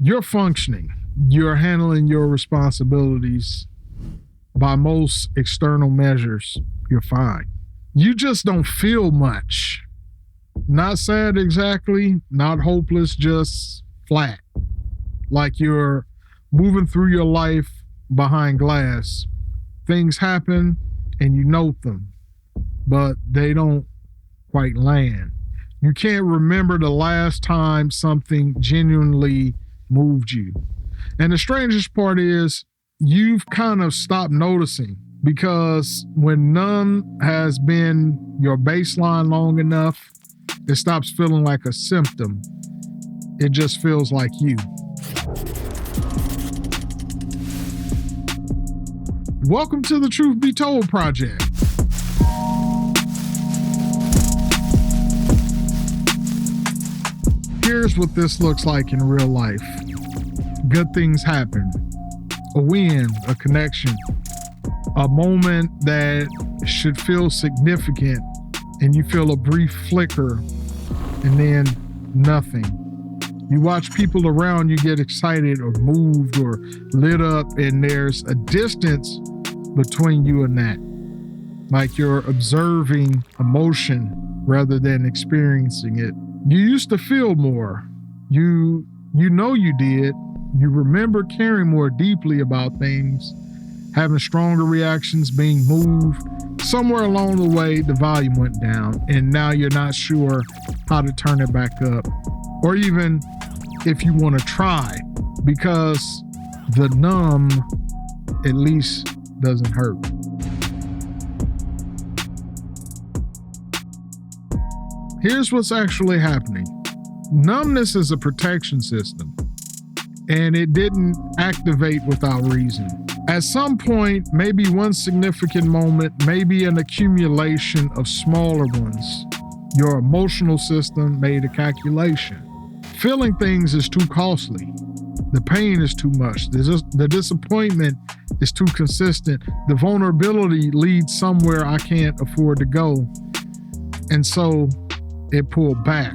You're functioning. You're handling your responsibilities. By most external measures, you're fine. You just don't feel much. Not sad exactly, not hopeless, just flat. Like you're moving through your life behind glass. Things happen and you note them, but they don't quite land. You can't remember the last time something genuinely moved you. And the strangest part is you've kind of stopped noticing, because when numb has been your baseline long enough, it stops feeling like a symptom. It just feels like you. Welcome to the Truth Be Told Project. Here's what this looks like in real life. Good things happen. A win, a connection, a moment that should feel significant, and you feel a brief flicker and then nothing. You watch people around you get excited or moved or lit up, and there's a distance between you and that. Like you're observing emotion rather than experiencing it. You used to feel more. You know you did. You remember caring more deeply about things, having stronger reactions, being moved. Somewhere along the way, the volume went down, and now you're not sure how to turn it back up, or even if you want to try, because the numb at least doesn't hurt. Here's what's actually happening. Numbness is a protection system, and it didn't activate without reason. At some point, maybe one significant moment, maybe an accumulation of smaller ones, your emotional system made a calculation. Feeling things is too costly. The pain is too much. The disappointment is too consistent. The vulnerability leads somewhere I can't afford to go. And so it pulled back,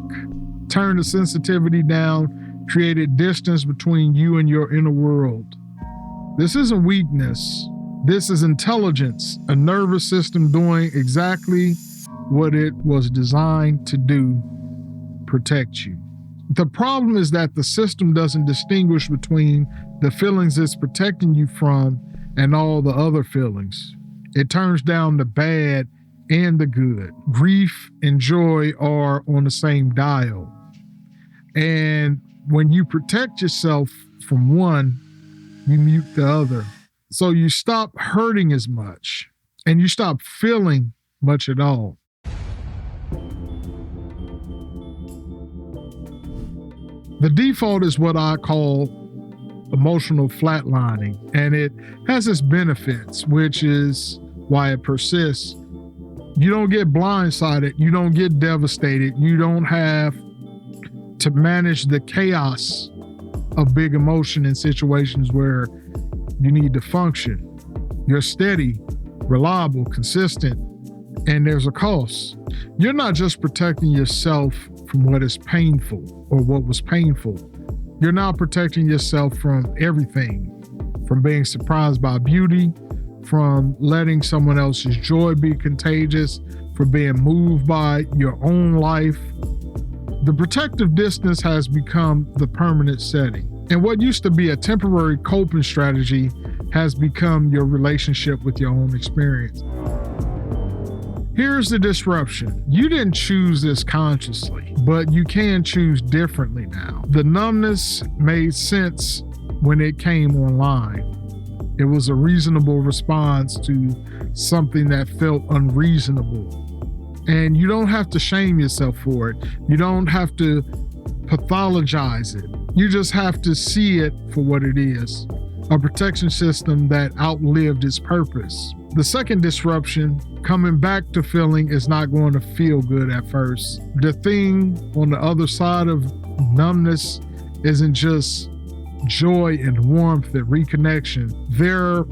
turned the sensitivity down, created distance between you and your inner world. This isn't weakness. This is intelligence, a nervous system doing exactly what it was designed to do, protect you. The problem is that the system doesn't distinguish between the feelings it's protecting you from and all the other feelings. It turns down the bad and the good. Grief and joy are on the same dial. And when you protect yourself from one, you mute the other. So you stop hurting as much, and you stop feeling much at all. The default is what I call emotional flatlining, and it has its benefits, which is why it persists. You don't get blindsided. You don't get devastated. You don't have to manage the chaos of big emotion in situations where you need to function. You're steady, reliable, consistent, and there's a cost. You're not just protecting yourself from what is painful or what was painful. You're now protecting yourself from everything, from being surprised by beauty, from letting someone else's joy be contagious, from being moved by your own life. The protective distance has become the permanent setting. And what used to be a temporary coping strategy has become your relationship with your own experience. Here's the disruption. You didn't choose this consciously, but you can choose differently now. The numbness made sense when it came online. It was a reasonable response to something that felt unreasonable. And you don't have to shame yourself for it. You don't have to pathologize it. You just have to see it for what it is, a protection system that outlived its purpose. The second disruption, coming back to feeling, is not going to feel good at first. The thing on the other side of numbness isn't just joy and warmth and reconnection. There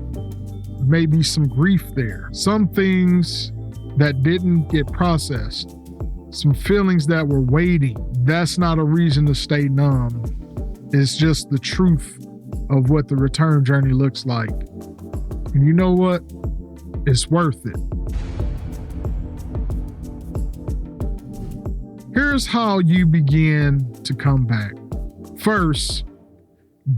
may be some grief there, some things that didn't get processed, some feelings that were waiting. That's not a reason to stay numb. It's just the truth of what the return journey looks like. And you know what? It's worth it. Here's how you begin to come back. First,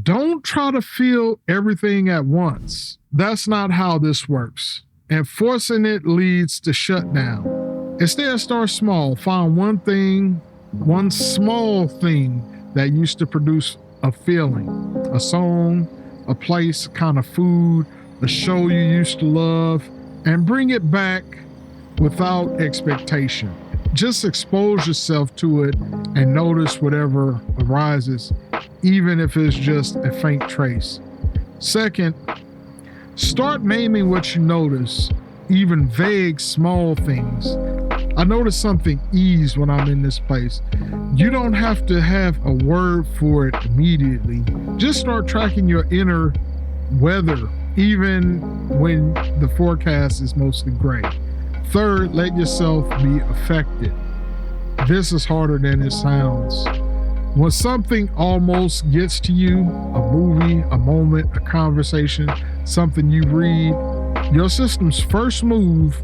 don't try to feel everything at once. That's not how this works. And forcing it leads to shutdown. Instead, start small. Find one thing, one small thing that used to produce a feeling, a song, a place, kind of food, a show you used to love, and bring it back without expectation. Just expose yourself to it and notice whatever arises, even if it's just a faint trace. Second, start naming what you notice, even vague, small things. I notice something ease when I'm in this place. You don't have to have a word for it immediately. Just start tracking your inner weather, even when the forecast is mostly gray. Third, let yourself be affected. This is harder than it sounds. When something almost gets to you, a movie, a moment, a conversation, something you read, your system's first move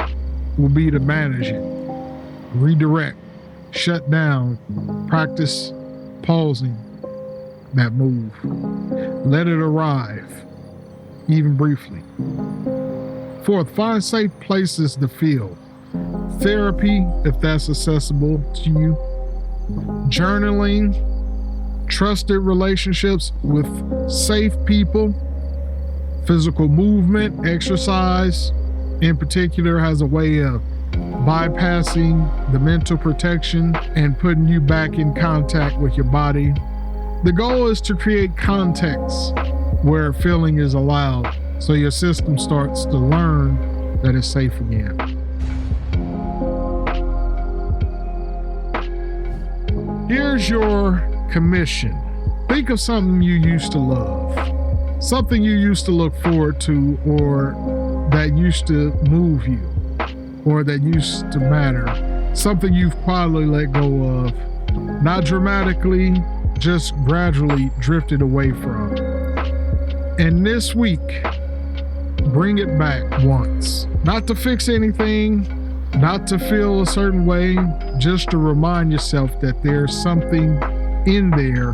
will be to manage it, redirect, shut down, practice pausing that move. Let it arrive, even briefly. Fourth, find safe places to feel. Therapy, if that's accessible to you. Journaling, trusted relationships with safe people. Physical movement, exercise in particular, has a way of bypassing the mental protection and putting you back in contact with your body. The goal is to create context where feeling is allowed, so your system starts to learn that it's safe again. Here's your commission. Think of something you used to love, something you used to look forward to, or that used to move you, or that used to matter, something you've quietly let go of, not dramatically, just gradually drifted away from. And this week, bring it back once. Not to fix anything, not to feel a certain way, just to remind yourself that there's something in there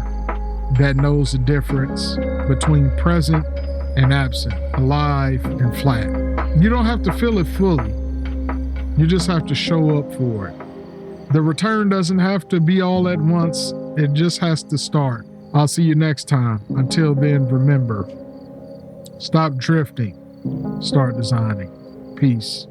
that knows the difference between present and absent, alive and flat. You don't have to feel it fully. You just have to show up for it. The return doesn't have to be all at once. It just has to start. I'll see you next time. Until then, remember, stop drifting, start designing. Peace.